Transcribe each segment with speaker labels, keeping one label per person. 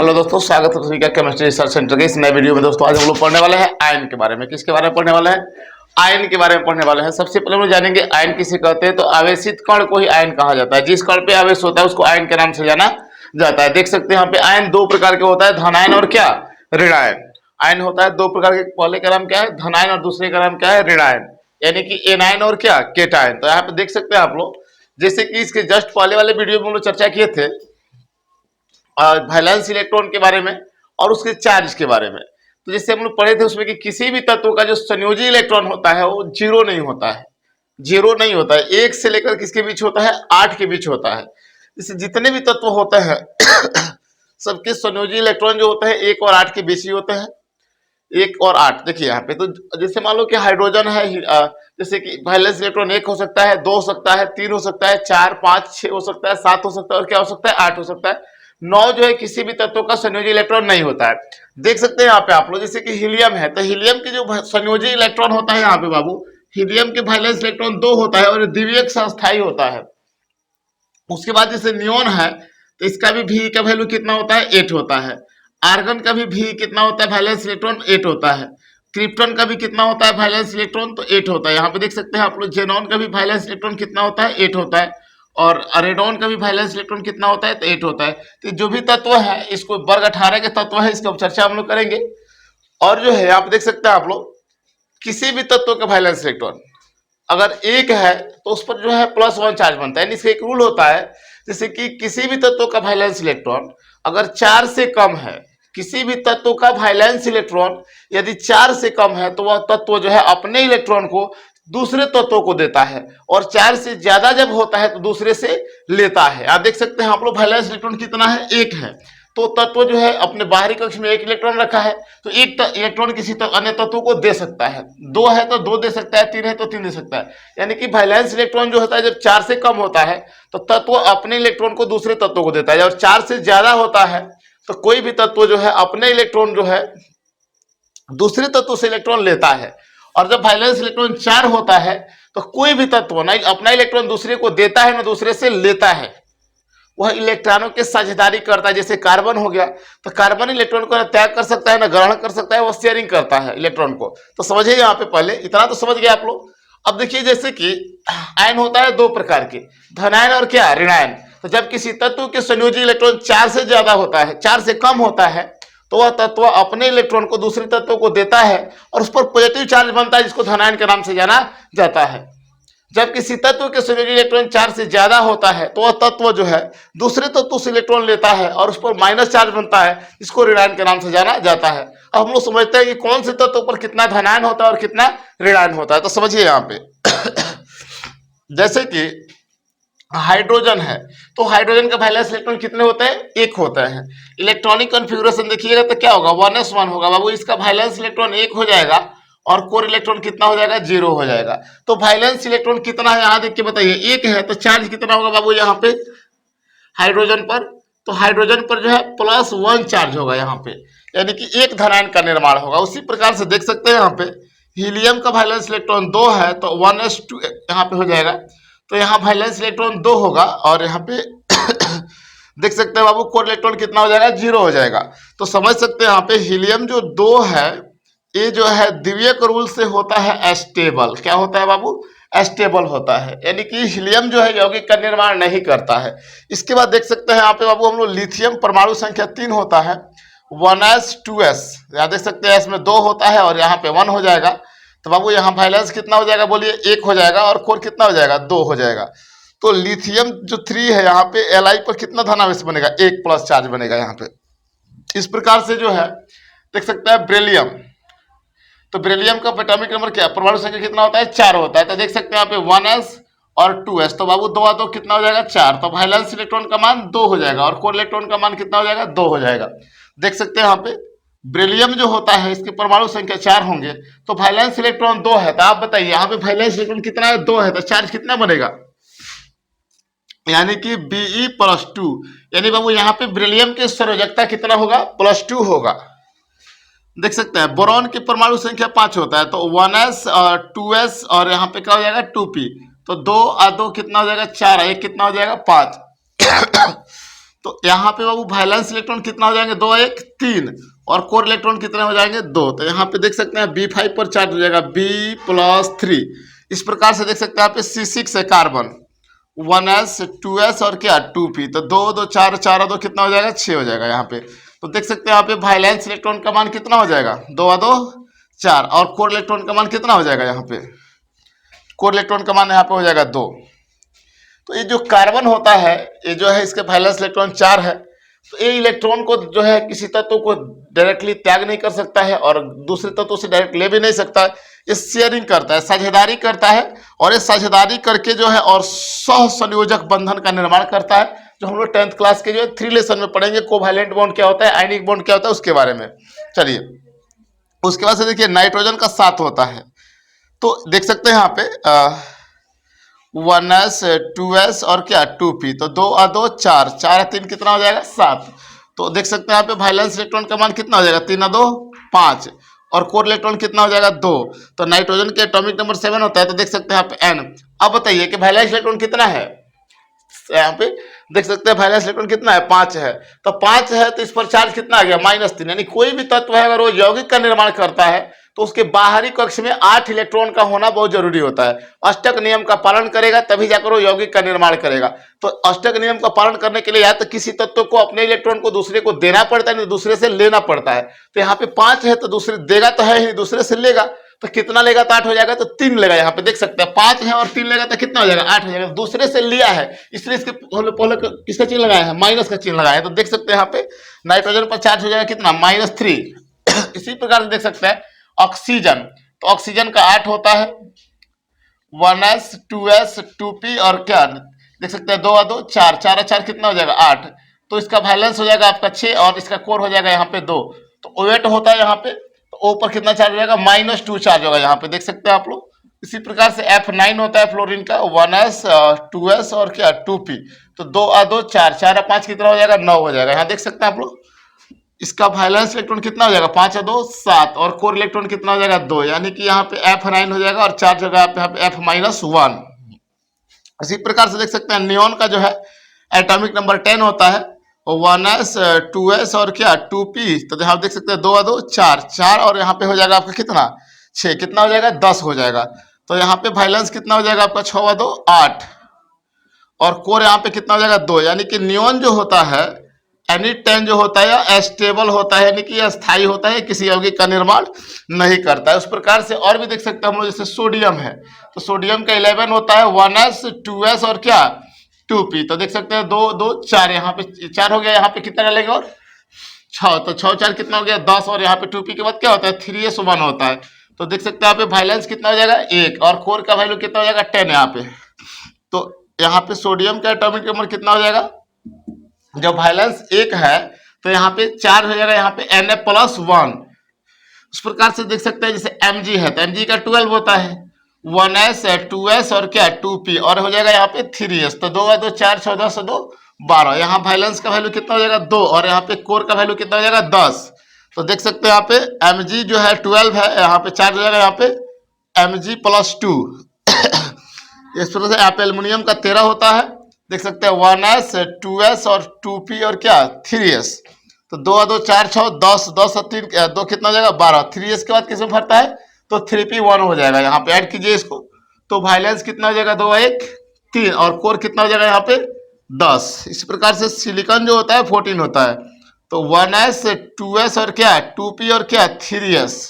Speaker 1: Hello दोस्तों, स्वागत है सभी का केमिस्ट्री रिसर्च सेंटर के इस नए वीडियो में। दोस्तों आज हम लोग पढ़ने वाले हैं आयन के बारे में। किसके बारे में पढ़ने वाले हैं? आयन के बारे में पढ़ने वाले हैं। सबसे पहले हम लोग जानेंगे आयन किसे कहते हैं। तो आवेशित कण को ही आयन कहा जाता है। जिस कण पे आवेश होता है उसको आयन के नाम से जाना जाता है। देख सकते हैं यहाँ पे आयन दो प्रकार के होता है, धनायन और क्या, ऋणायन। आयन होता है दो प्रकार के, पहले का नाम क्या है धनायन और दूसरे का नाम क्या है ऋणायन, यानी कि एनायन और क्या केटायन। तो यहाँ पे देख सकते हैं आप लोग, जैसे कि इसके जस्ट पहले वाले वीडियो में हम लोग चर्चा किए थे वैलेंस इलेक्ट्रॉन के बारे में और उसके चार्ज के बारे में। तो जैसे हम लोग पढ़े थे उसमें कि किसी भी तत्व का जो संयोजी इलेक्ट्रॉन होता है वो जीरो नहीं होता है, जीरो नहीं होता है। एक से लेकर किसके बीच होता है, 8 के बीच होता है। जैसे जितने भी तत्व होते हैं सबके संयोजी इलेक्ट्रॉन जो होते हैं 1 और 8 के बीच ही होते हैं। 1 और 8 देखिए यहाँ पे। तो जैसे मान लो कि हाइड्रोजन है, जैसे कि वैलेंस इलेक्ट्रॉन 1 हो सकता है, 2 हो सकता है, 3 हो सकता है, 4, 5, 6 हो सकता है, 7 हो सकता है और क्या हो सकता है 8 हो सकता है। 9 जो है किसी भी तत्व का संयोजी इलेक्ट्रॉन नहीं होता है। देख सकते हैं यहाँ पे आप लोग, जैसे कि हीलियम है तो हीलियम के जो संयोजी इलेक्ट्रॉन होता है यहाँ पे बाबू, हीलियम के वैलेंस इलेक्ट्रॉन 2 होता है और द्वितीयक संस्थाई होता है। उसके बाद जैसे नियोन है तो इसका भी भी का वैल्यू कितना होता है 8 होता है। आर्गन का भी कितना होता है वैलेंस इलेक्ट्रॉन 8 होता है। क्रिप्टन का भी कितना होता है वैलेंस इलेक्ट्रॉन, तो 8 होता है। यहाँ पे देख सकते हैं आप लोग, जेनॉन का भी वैलेंस इलेक्ट्रॉन कितना होता है 8 होता है। और अरेडोन का भी वैलेंस इलेक्ट्रॉन कितना होता है तो 8 होता है। तो जो भी तत्व है इसको वर्ग 18 के तत्व है, इसका चर्चा हम लोग करेंगे। और जो है आप देख सकते हैं आप लोग, किसी भी तत्व का वैलेंस इलेक्ट्रॉन अगर 1 है तो उस पर जो है +1 चार्ज बनता है। यानी इसका एक रूल होता है, जैसे कि किसी भी तत्व का वैलेंस इलेक्ट्रॉन अगर 4 से कम है, किसी भी तत्व का वैलेंस इलेक्ट्रॉन यदि 4 से कम है तो वह तत्व जो है अपने इलेक्ट्रॉन को दूसरे तत्वों को देता है, और 4 से ज्यादा जब होता है तो दूसरे से लेता है। आप देख सकते हैं आप लोग, वैलेंस इलेक्ट्रॉन कितना है 1 है, तो तत्व जो है अपने बाहरी कक्ष में 1 इलेक्ट्रॉन रखा है तो 1 इलेक्ट्रॉन किसी अन्य तत्व को दे सकता है। 2 है तो 2 दे सकता है, 3 है तो 3 दे सकता है। यानी कि वैलेंस इलेक्ट्रॉन जो होता है जब 4 से कम होता है तो तत्व अपने इलेक्ट्रॉन को दूसरे तत्व को देता है। और 4 से ज्यादा होता है तो कोई भी तत्व जो है अपने इलेक्ट्रॉन जो है दूसरे तत्व से इलेक्ट्रॉन लेता है। और जब वैलेंस इलेक्ट्रॉन 4 होता है तो कोई भी तत्व ना अपना इलेक्ट्रॉन दूसरे को देता है ना दूसरे से लेता है, वह इलेक्ट्रॉनों के साझेदारी करता है। जैसे कार्बन हो गया तो कार्बन इलेक्ट्रॉन को ना त्याग कर सकता है ना ग्रहण कर सकता है, वह शेयरिंग करता है इलेक्ट्रॉन को। तो समझिए यहाँ पे, पहले इतना तो समझ गए आप लोग। अब देखिए जैसे कि आयन होता है दो प्रकार के, धनायन और क्या ऋणायन। तो जब किसी तत्व के संयोजी इलेक्ट्रॉन 4 से ज्यादा होता है, 4 से कम होता है, तो वह तत्व अपने इलेक्ट्रॉन को दूसरे तत्व को देता है और उस पर पॉजिटिव चार्ज बनता है, जिसको धनायन के नाम से जाना जाता है। जब किसी तत्व के संयोजी इलेक्ट्रॉन 4 से ज्यादा होता है तो वह तत्व जो है दूसरे तत्व से इलेक्ट्रॉन लेता है और उस पर माइनस चार्ज बनता है, जिसको ऋणायन के नाम से जाना जाता है। अब हम लोग समझते हैं कि कौन से तत्व पर कितना धनायन होता है और कितना ऋणायन होता है। तो समझिए यहाँ पे जैसे कि हाइड्रोजन है तो हाइड्रोजन का वैलेंस इलेक्ट्रॉन कितने होते हैं 1 होते हैं। इलेक्ट्रॉनिक कॉन्फ़िगरेशन देखिएगा तो क्या होगा 1s1 होगा बाबू, इसका वैलेंस इलेक्ट्रॉन 1 हो जाएगा और कोर इलेक्ट्रॉन कितना हो जाएगा 0 हो जाएगा। तो वैलेंस इलेक्ट्रॉन कितना है यहाँ देख के बताइए, 1 है तो चार्ज कितना होगा बाबू यहाँ पे हाइड्रोजन पर, तो हाइड्रोजन पर जो है +1 चार्ज होगा यहाँ पे, यानी कि 1 धनायन का निर्माण होगा। उसी प्रकार से देख सकते हैं यहाँ पे हीलियम का वैलेंस इलेक्ट्रॉन 2 है तो 1s2 यहाँ पे हो जाएगा, तो यहाँ वैलेंस इलेक्ट्रॉन 2 होगा और यहाँ पे देख सकते हैं बाबू कोर इलेक्ट्रॉन कितना हो जाएगा 0 हो जाएगा। तो समझ सकते हैं यहाँ पे हीलियम जो 2 है ये जो है द्वितीयक रूल से होता है एस्टेबल। क्या होता है बाबू, एस्टेबल होता है, यानी कि हीलियम जो है यौगिक का निर्माण नहीं करता है। इसके बाद देख सकते हैं यहाँ पे बाबू हम लोग लिथियम परमाणु संख्या 3 होता है 1s 2s, यहाँ देख सकते हैं इसमें 2 होता है और यहाँ पे 1 हो जाएगा। तो बाबू यहाँ वैलेंस कितना हो जाएगा बोलिए 1 हो जाएगा और कोर कितना हो जाएगा 2 हो जाएगा। तो लिथियम जो 3 है यहाँ पे Li पर कितना धनावेश बनेगा 1 प्लस चार्ज बनेगा यहाँ पे। इस प्रकार से जो है देख सकते हैं बेरिलियम, तो बेरिलियम का एटॉमिक नंबर क्या परमाणु संख्या कितना होता है 4 होता है। तो देख सकते हैं यहाँ पे 1s और 2s, तो बाबू 2 2 कितना हो जाएगा 4, तो वैलेंस इलेक्ट्रॉन का मान 2 हो जाएगा और कोर इलेक्ट्रॉन का मान कितना हो जाएगा 2 हो जाएगा। देख सकते हैं यहाँ पे बेरिलियम जो होता है इसकी परमाणु संख्या 4 होंगे तो वैलेंस इलेक्ट्रॉन 2 है। तो आप बताइए यहाँ पे वैलेंस इलेक्ट्रॉन कितना है 2 है, तो चार्ज कितना बनेगा यानी कि Be+2, यानी बाबू यहाँ पे बेरिलियम की संयोजकता कितना होगा +2 होगा। देख सकते हैं बोरॉन की परमाणु संख्या 5 होता है तो 1s और 2s और यहाँ पे क्या हो जाएगा 2p, तो 2 और 2 कितना हो जाएगा 4, 1 कितना हो जाएगा 5 तो यहाँ पे बाबू वैलेंस इलेक्ट्रॉन कितना हो जाएंगे, 2 1 3, और कोर इलेक्ट्रॉन कितने हो जाएंगे, 2। तो यहाँ पे देख सकते हैं B5 पर चार्ज हो जाएगा B+3। इस प्रकार से देख सकते हैं यहाँ पे C6 है कार्बन, 1s 2s और क्या 2p, तो 2 2 4 4 2 कितना हो जाएगा, 6 हो जाएगा यहाँ पे। तो देख सकते हैं यहाँ पे वैलेंस इलेक्ट्रॉन का मान कितना हो जाएगा, 2 2 4, और कोर इलेक्ट्रॉन का मान कितना हो जाएगा, यहाँ पे कोर इलेक्ट्रॉन का मान यहाँ पे हो जाएगा 2। तो ये जो कार्बन होता है, ये जो है इसके वैलेंस इलेक्ट्रॉन 4 है। तो ये इलेक्ट्रॉन को जो है किसी तत्व को डायरेक्टली त्याग नहीं कर सकता है और दूसरे तत्व से डायरेक्ट ले भी नहीं सकता है। ये शेयरिंग करता है, साझेदारी करता है, और ये साझेदारी करके जो है और सह संयोजक बंधन का निर्माण करता है, जो हम लोग 10th क्लास के जो है 3 लेसन में पढ़ेंगे। कोवैलेंट बॉन्ड क्या होता है, आयनिक बॉन्ड क्या होता है, उसके बारे में। चलिए उसके बाद से देखिए नाइट्रोजन का 7 होता है। तो देख सकते हैं यहाँ पे 1s 2s और क्या 2p, तो 2 और 2 4, 4 और 3 कितना हो जाएगा, 7। तो देख सकते हैं यहाँ पे वैलेंस इलेक्ट्रॉन का मान कितना हो जाएगा, 3 और 2 5, और कोर इलेक्ट्रॉन कितना हो जाएगा, 2। तो नाइट्रोजन के एटॉमिक नंबर 7 होता है। तो देख सकते हैं यहाँ पे n। अब बताइए कि वैलेंस इलेक्ट्रॉन कितना है, यहाँ पे देख सकते हैं वैलेंस इलेक्ट्रॉन कितना है, 5 है। तो 5 है तो इस पर चार्ज कितना आ गया, -3। यानी कोई भी तत्व है अगर वो यौगिक का निर्माण करता है तो उसके बाहरी कक्ष में 8 इलेक्ट्रॉन का होना बहुत जरूरी होता है। अष्टक नियम का पालन करेगा तभी जाकर वो यौगिक का निर्माण करेगा। तो अष्टक नियम का पालन करने के लिए या तो किसी तत्व को अपने इलेक्ट्रॉन को दूसरे को देना पड़ता है, नहीं दूसरे से लेना पड़ता है। तो यहाँ पे 5 है तो दूसरे देगा तो है ही, दूसरे से लेगा तो कितना लेगा, तो 8 हो जाएगा। तो 3 लेगा, यहाँ पे देख सकते हैं 5 है और 3 लेगा तो कितना हो जाएगा, 8 हो जाएगा। दूसरे से लिया है इसलिए इसके पहले किसका चिन्ह लगाया है, माइनस का चिन्ह लगाया है। तो देख सकते हैं यहाँ पे नाइट्रोजन पर चार्ज हो जाएगा कितना, -3। इसी प्रकार से देख सकते हैं ऑक्सीजन, तो ऑक्सीजन का 8 होता है, 1s 2s 2p, और क्या देख सकते हैं 2 और 2 4, 4 और 4 कितना हो जाएगा, 8। तो इसका वैलेंस हो जाएगा आपका 6 और इसका कोर हो जाएगा यहाँ पे 2। तो वेट होता है यहाँ पे, तो O पर कितना चार्ज हो जाएगा, -2 चार्ज होगा यहाँ पे, देख सकते हैं आप लोग। इसी प्रकार से F9 होता है फ्लोरीन का, 1s 2s और क्या 2p, तो 2 और 2 4, 4 और 5 कितना हो जाएगा, 9 हो जाएगा। यहाँ देख सकते हैं आप लोग इसका वैलेंस इलेक्ट्रॉन कितना हो जाएगा, 5 और 2 7, और कोर इलेक्ट्रॉन कितना हो जाएगा, 2। यानी कि यहाँ पे F9 हो जाएगा और चार्ज होगा यहाँ पे F-1। इसी प्रकार से देख सकते हैं नियोन का जो है एटॉमिक नंबर 10 होता है, 1s 2s और क्या 2p, तो यहाँ देख सकते हैं 2 और 2 4, 4 और यहाँ पे हो जाएगा आपका कितना 6, कितना हो जाएगा 10 हो जाएगा। तो यहाँ पे वैलेंस कितना हो जाएगा आपका 6 और 2 8, और कोर यहाँ पे कितना हो जाएगा 2। यानी कि नियोन जो होता है एनी टाइम जो होता है एस्टेबल होता है, यानी कि अस्थायी होता है, किसी यौगिक का निर्माण नहीं करता है। उस प्रकार से और भी देख सकते हैं हम लोग, जैसे सोडियम है तो सोडियम का 11 होता है, 1s 2s और क्या 2p, तो देख सकते हैं 2 2 4, यहाँ पे 4 हो गया, यहाँ पे कितना डालेंगे और 6, तो 6 4 कितना हो गया 10, और यहाँ पे 2p के बाद क्या होता है 3s1 होता है। तो देख सकते हैं यहाँ पे वैलेंस कितना हो जाएगा 1, और कोर का वैल्यू कितना हो जाएगा 10 यहाँ पे। तो यहाँ पे सोडियम का एटॉमिक नंबर कितना हो जाएगा, जब वैलेंस 1 है तो यहाँ पे 4 हो जाएगा, यहाँ पे Na+1। उस प्रकार से देख सकते हैं जैसे Mg है तो Mg का 12 होता है, 1s 2s और क्या 2p, और हो जाएगा यहाँ पे 3s। तो 2 2 4 6 10 2 12, यहाँ वैलेंस का वैल्यू कितना हो जाएगा 2, और यहाँ पे कोर का वैल्यू कितना हो जाएगा 10। तो देख सकते हैं यहाँ पे Mg जो है 12 है, यहाँ पे चार्ज हो जाएगा यहाँ पे Mg+2। इस प्रकार से यहाँ पे एल्युमिनियम का 13 होता है, देख सकते हैं 1s 2s और 2p और क्या 3s। तो 2 2 4 6 10, 10 और 3 2 कितना हो जाएगा 12, 3s के बाद किसमें भरता है तो 3p1 हो जाएगा। यहाँ पे ऐड कीजिए इसको, तो वैलेंस कितना हो जाएगा 2 1 3, और कोर कितना हो जाएगा यहाँ पे 10। इस प्रकार से सिलिकॉन जो होता है 14 होता है, तो 1s 2s और क्या 2p और क्या 3s,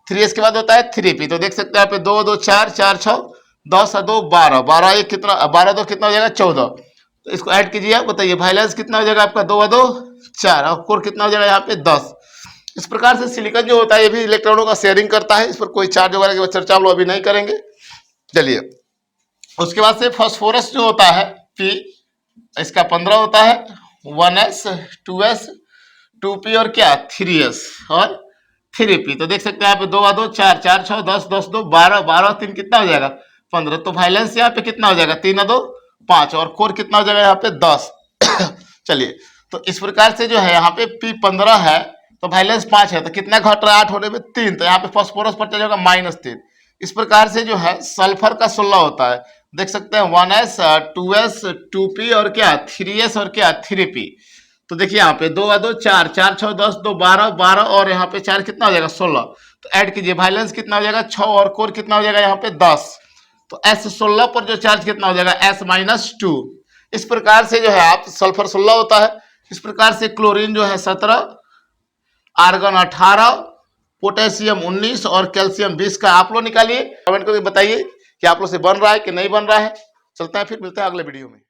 Speaker 1: 3s के बाद होता है 3p। तो देख सकते हैं यहाँ पे 2 2 4 4 6 10 और 2 12, 12 1 कितना 12 2 कितना हो जाएगा 14। तो इसको ऐड कीजिए, बताइए वैलेंस कितना हो जाएगा आपका 2 और 2 4, और कोर कितना हो जाएगा यहाँ पे 10। इस प्रकार से सिलिकॉन जो होता है ये भी इलेक्ट्रॉनों का शेयरिंग करता है। इस पर कोई चार्ज वगैरह की चर्चा हम लोग अभी नहीं करेंगे। चलिए उसके बाद से फास्फोरस जो होता है P, इसका 15 होता है, 1s 2s 2p और क्या 3s और 3p। तो देख सकते हैं यहाँ पे 2 और 2 4, 4 6 10 10 2 12, 12 और 3 कितना हो जाएगा 15। तो वैलेंस यहाँ पे कितना हो जाएगा 3 और 2 5, और कोर कितना हो जाएगा यहाँ पे 10। चलिए तो इस प्रकार से जो है यहाँ पे P15 है तो वैलेंस 5 है, तो कितना घट रहा है 8 होने में 3, तो यहाँ पे फास्फोरस पर चलेगा -3। इस प्रकार से जो है सल्फर का 16 होता है, देख सकते हैं 1s 2s 2p और क्या 3s और क्या 3p। तो देखिए यहाँ पे 2 और 2 4, 4 6 10, 2 12, 12 और यहाँ पे 4 कितना हो जाएगा 16। तो ऐड कीजिए, वैलेंस कितना हो जाएगा 6 और कोर कितना हो जाएगा यहाँ पे 10। तो S16 पर जो चार्ज कितना हो जाएगा S-2। इस प्रकार से जो है आप सल्फर 16 होता है, इस प्रकार से क्लोरीन जो है 17, आर्गन 18, पोटेशियम 19 और कैल्शियम 20 का आप लोग निकालिए। कमेंट करके बताइए कि आप लोग से बन रहा है कि नहीं बन रहा है। चलते हैं, फिर मिलते हैं अगले वीडियो में।